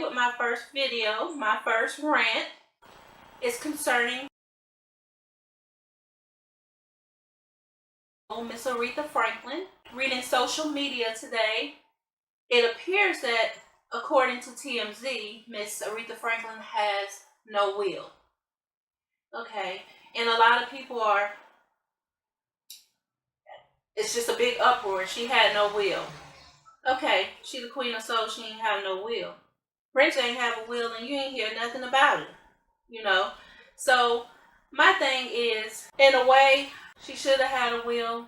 with my first video, my first rant. It's concerning Miss Aretha Franklin. Reading social media today, it appears that, according to TMZ, Miss Aretha Franklin has no will. Okay, and a lot of people it's just a big uproar. She had no will. Okay, she the queen of soul, she ain't have no will. Prince ain't have a will and you ain't hear nothing about it, So my thing is, in a way, she should have had a will.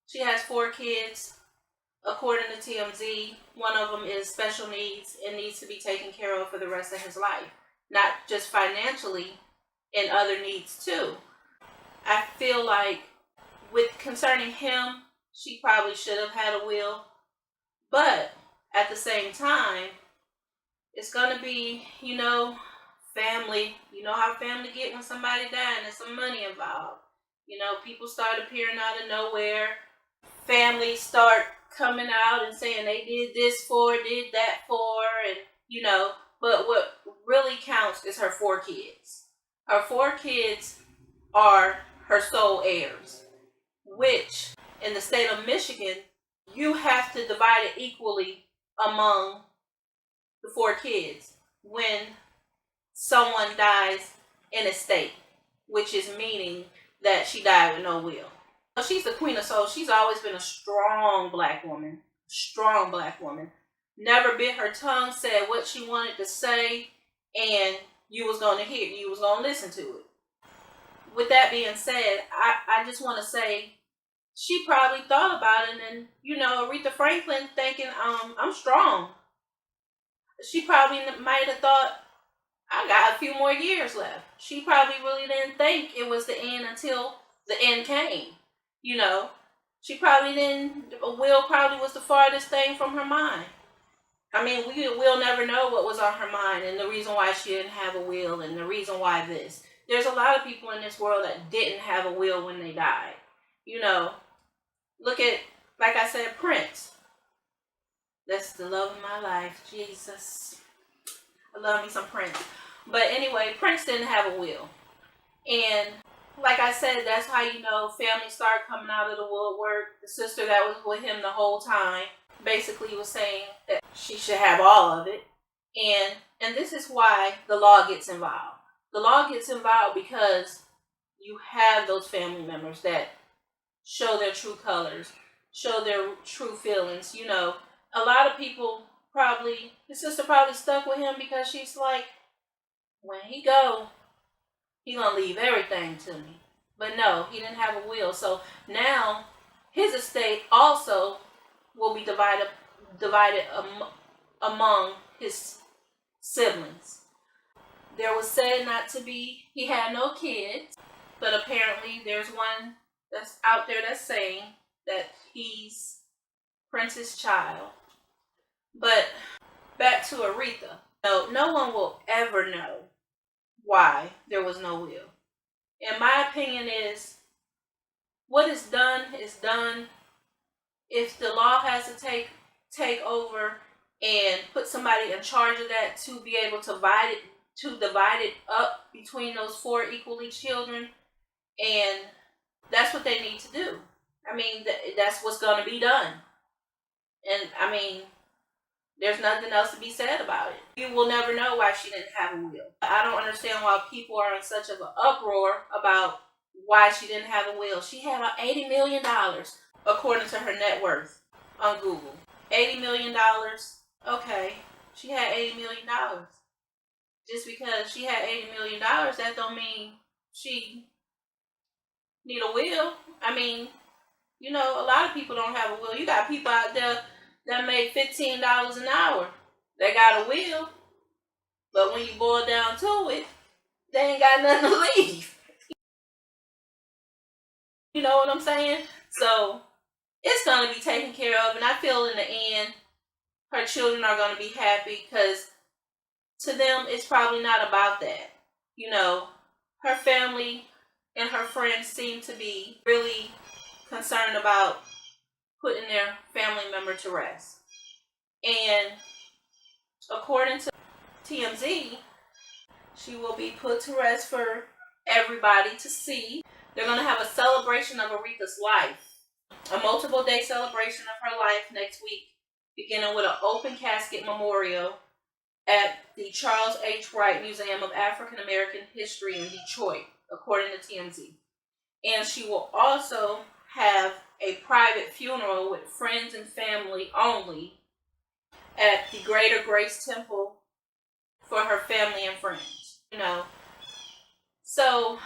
She has 4 kids. According to TMZ, one of them is special needs and needs to be taken care of for the rest of his life. Not just financially, and other needs too. I feel like concerning him, she probably should have had a will. But at the same time, it's going to be, family. You know how family get when somebody dies and there's some money involved. People start appearing out of nowhere. Families start coming out and saying they did this for, did that for, and, but what really counts is her 4 kids. Her 4 kids are her sole heirs, which in the state of Michigan, you have to divide it equally among the 4 kids when someone dies in a state, which is meaning that she died with no will. She's the queen of soul. She's always been a strong black woman. Never bit her tongue, said what she wanted to say, and you was going to hear, you was going to listen to it. With that being said, I just want to say, she probably thought about it, and Aretha Franklin thinking, I'm strong. She probably might have thought, I got a few more years left. She probably really didn't think it was the end until the end came. She probably didn't. A will probably was the farthest thing from her mind. I mean, we'll never know what was on her mind and the reason why she didn't have a will and the reason why this. There's a lot of people in this world that didn't have a will when they died. Look at, like I said, Prince. That's the love of my life, Jesus. I love me some Prince. But anyway, Prince didn't have a will. And like I said, that's how family started coming out of the woodwork. The sister that was with him the whole time basically was saying that she should have all of it. And this is why the law gets involved. The law gets involved because you have those family members that show their true colors, show their true feelings. A lot of people his sister probably stuck with him because she's like, when he gonna leave everything to me. But no, he didn't have a will. So now his estate also will be divided among his siblings. There was said he had no kids, but apparently there's one that's out there that's saying that he's Prince's child. But back to Aretha. No one will ever know why there was no will. And my opinion is, what is done is done. If the law has to take over and put somebody in charge of that to be able to divide it up between those 4 equally children, and that's what they need to do. I mean, that's what's going to be done. And I mean, there's nothing else to be said about it. You will never know why she didn't have a will. I don't understand why people are in such of an uproar about why she didn't have a will. She had $80 million, according to her net worth on Google. $80 million. Okay, she had $80 million. Just because she had $80 million, that don't mean she need a will. I mean, a lot of people don't have a will. You got people out there that make $15 an hour. They got a will. But when you boil down to it, they ain't got nothing to leave. You know what I'm saying? So it's going to be taken care of. And I feel in the end, her children are going to be happy because to them, it's probably not about that. Her family and her friends seem to be really concerned about putting their family member to rest. And according to TMZ, she will be put to rest for everybody to see. They're going to have a celebration of Aretha's life, a multiple day celebration of her life next week, beginning with an open casket memorial at the Charles H. Wright Museum of African American History in Detroit, according to TMZ. And she will also have a private funeral with friends and family only at the Greater Grace Temple for her family and friends. So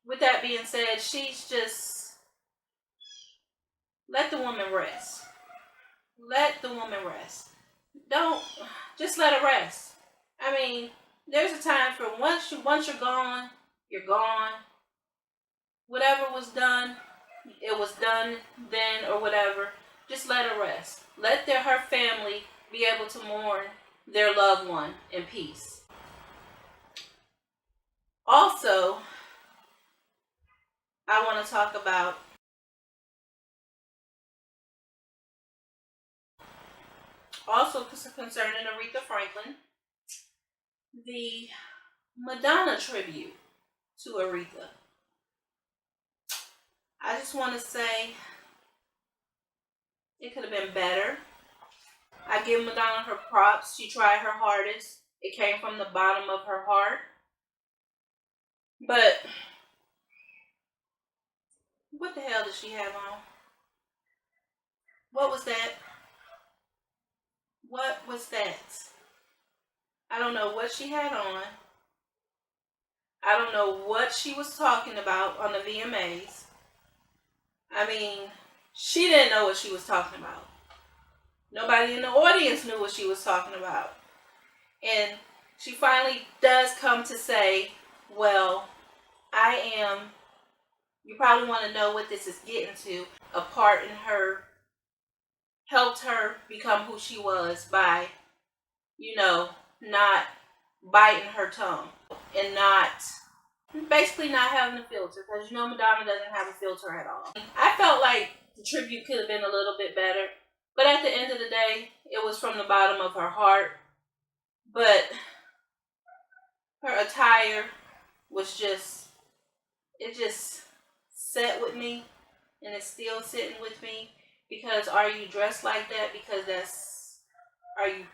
with that being said, she's just, let the woman rest. Let the woman rest. Don't, just let her rest. I mean, there's a time for once you're gone, you're gone. Whatever was done, it was done then or whatever. Just let her rest. Let her family be able to mourn their loved one in peace. Also, I want to talk about concerning Aretha Franklin, the Madonna tribute to Aretha. I just want to say it could have been better. I give Madonna her props. She tried her hardest. It came from the bottom of her heart. But what the hell does she have on? What was that? What was that? I don't know what she had on. I don't know what she was talking about on the VMAs. I mean, she didn't know what she was talking about. Nobody in the audience knew what she was talking about. And she finally does come to say, well, you probably want to know what this is getting to. A part in her helped her become who she was by, not biting her tongue and basically not having a filter, because Madonna doesn't have a filter at all. I felt like the tribute could have been a little bit better, but at the end of the day, it was from the bottom of her heart. But her attire was it just sat with me, and it's still sitting with me, because are you dressed like that because are you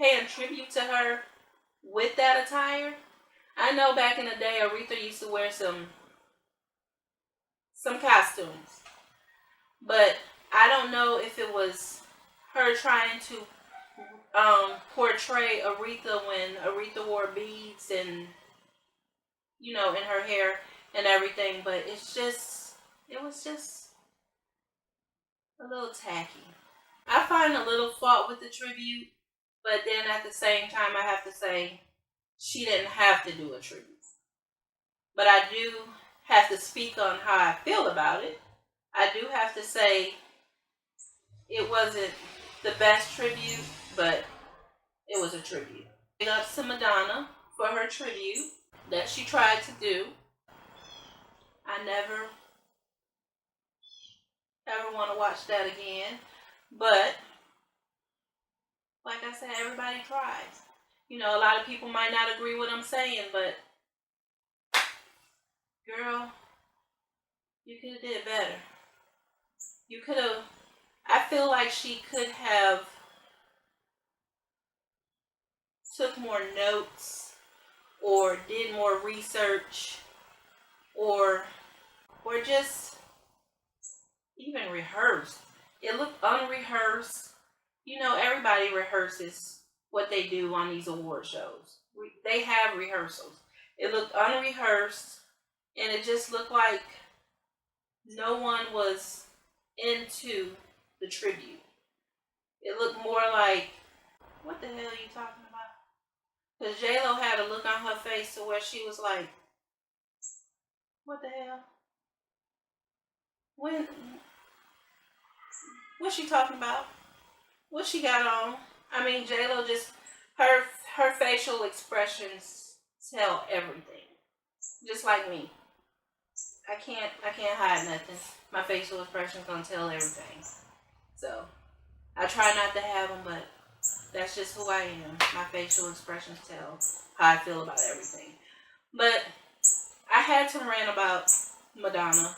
paying tribute to her with that attire? I know back in the day, Aretha used to wear some costumes, but I don't know if it was her trying to portray Aretha when Aretha wore beads and in her hair and everything, but it was just a little tacky. I find a little fault with the tribute, but then at the same time I have to say she didn't have to do a tribute. But I do have to speak on how I feel about it. I do have to say it wasn't the best tribute, but it was a tribute. Big ups to Madonna for her tribute that she tried to do. I never ever want to watch that again. But like I said, everybody tries. A lot of people might not agree with what I'm saying, but girl, you could have did better. You could have, I feel like she could have took more notes or did more research or just even rehearsed. It looked unrehearsed. Everybody rehearses what they do on these award shows. They have rehearsals. It looked unrehearsed, and it just looked like no one was into the tribute. It looked more like, what the hell are you talking about? Because J-Lo had a look on her face to where she was like, what the hell? What's she talking about? What she got on? I mean, J-Lo just, her facial expressions tell everything. Just like me. I can't hide nothing. My facial expressions gonna tell everything. So, I try not to have them, but That's just who I am. My facial expressions tell how I feel about everything. But I had to rant about Madonna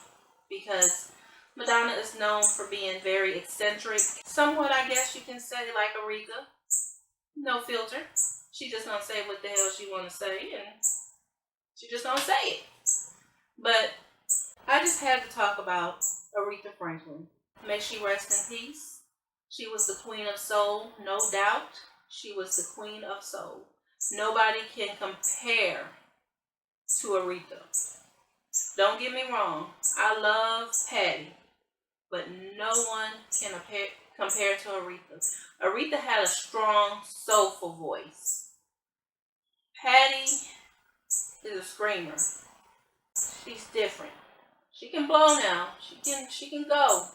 because Madonna is known for being very eccentric. Somewhat, I guess you can say, like Aretha. No filter. She just gonna say what the hell she wanna say, and she just gonna say it. But I just had to talk about Aretha Franklin. May she rest in peace. She was the queen of soul, no doubt. She was the queen of soul. Nobody can compare to Aretha. Don't get me wrong. I love Patty, but no one can compare to Aretha. Aretha had a strong, soulful voice. Patty is a screamer. She's different. She can blow now. She can go.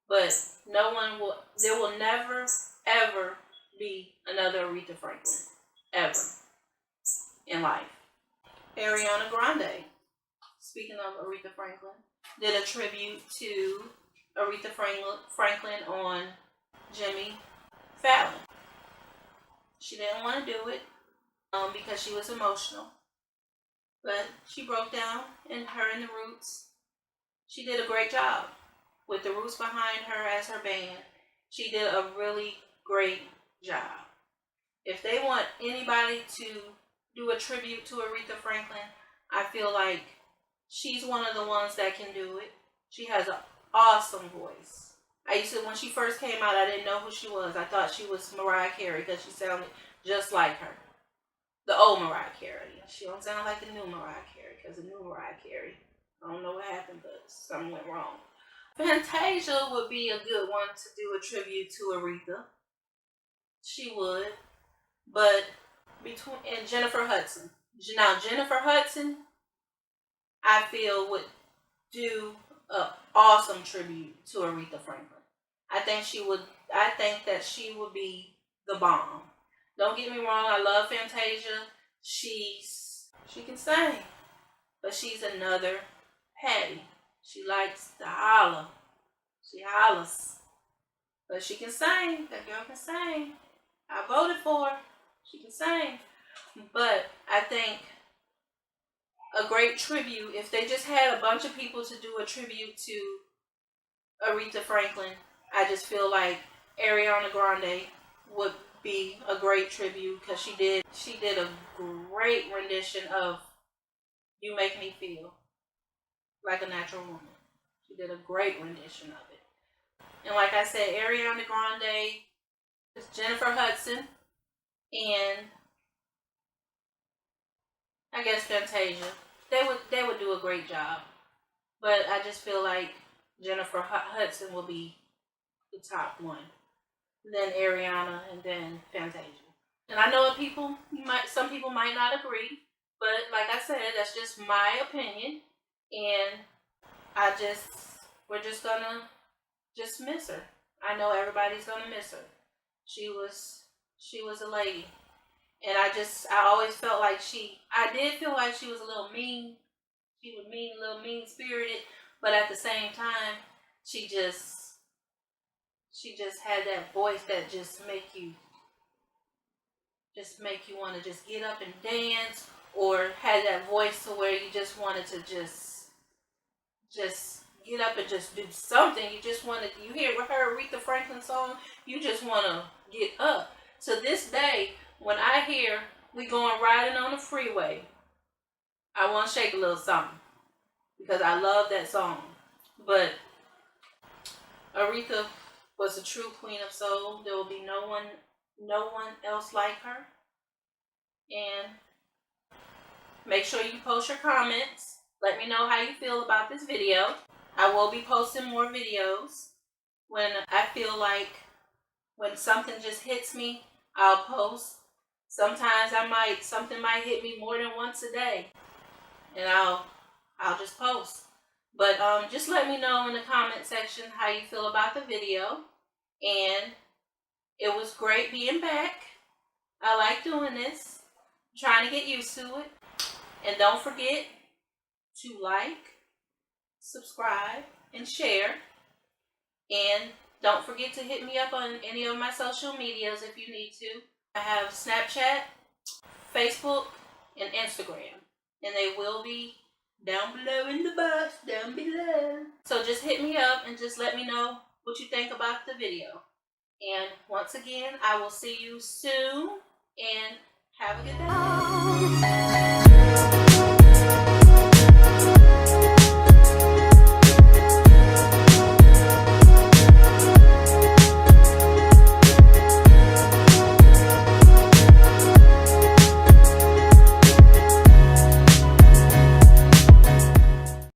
But no one will, there will never, ever be another Aretha Franklin. Ever. In life. Ariana Grande, speaking of Aretha Franklin, did a tribute to Aretha Franklin on Jimmy Fallon. She didn't want to do it because she was emotional. But she broke down in her and the Roots. She did a great job. With the Roots behind her as her band, she did a really great job. If they want anybody to do a tribute to Aretha Franklin, I feel like she's one of the ones that can do it. She has an awesome voice. When she first came out, I didn't know who she was. I thought she was Mariah Carey because she sounded just like her. The old Mariah Carey. She don't sound like the new Mariah Carey because the new Mariah Carey, I don't know what happened, but something went wrong. Fantasia would be a good one to do a tribute to Aretha. She would. But and Jennifer Hudson. Now Jennifer Hudson, I feel would do an awesome tribute to Aretha Franklin. I think that she would be the bomb. Don't get me wrong, I love Fantasia. She can sing. But she's another Patty. She likes to holler. She hollers. But she can sing. That girl can sing. I voted for her. She can sing. But I think a great tribute, if they just had a bunch of people to do a tribute to Aretha Franklin, I just feel like Ariana Grande would be a great tribute because she did a great rendition of You Make Me Feel Like a Natural Woman. She did a great rendition of it. And like I said, Ariana Grande, Jennifer Hudson, and I guess Fantasia. They would do a great job. But I just feel like Jennifer Hudson will be the top one. Then Ariana, and then Fantasia. And I know some people might not agree, but like I said, that's just my opinion. And we're just gonna just miss her. I know everybody's gonna miss her. She was a lady. And I always felt like I did feel like she was a little mean. She was a little mean spirited, but at the same time, she just had that voice that just make you want to just get up and dance, or had that voice to where you just wanted to just get up and just do something. You hear her Aretha Franklin song, you just want to get up. To this day, when I hear we going riding on the freeway, I want to shake a little something because I love that song. But Aretha was a true queen of soul. There will be no one else like her. And make sure you post your comments. Let me know how you feel about this video. I will be posting more videos. When I feel like when something just hits me, I'll post. Sometimes something might hit me more than once a day, and I'll just post. But just let me know in the comment section how you feel about the video. And it was great being back. I like doing this. I'm trying to get used to it. And don't forget to like, subscribe, and share. And Don't forget to hit me up on any of my social medias if you need to. I have Snapchat, Facebook, and Instagram, and they will be down below in the box, down below. So just hit me up and just let me know what you think about the video. And once again, I will see you soon, and have a good day.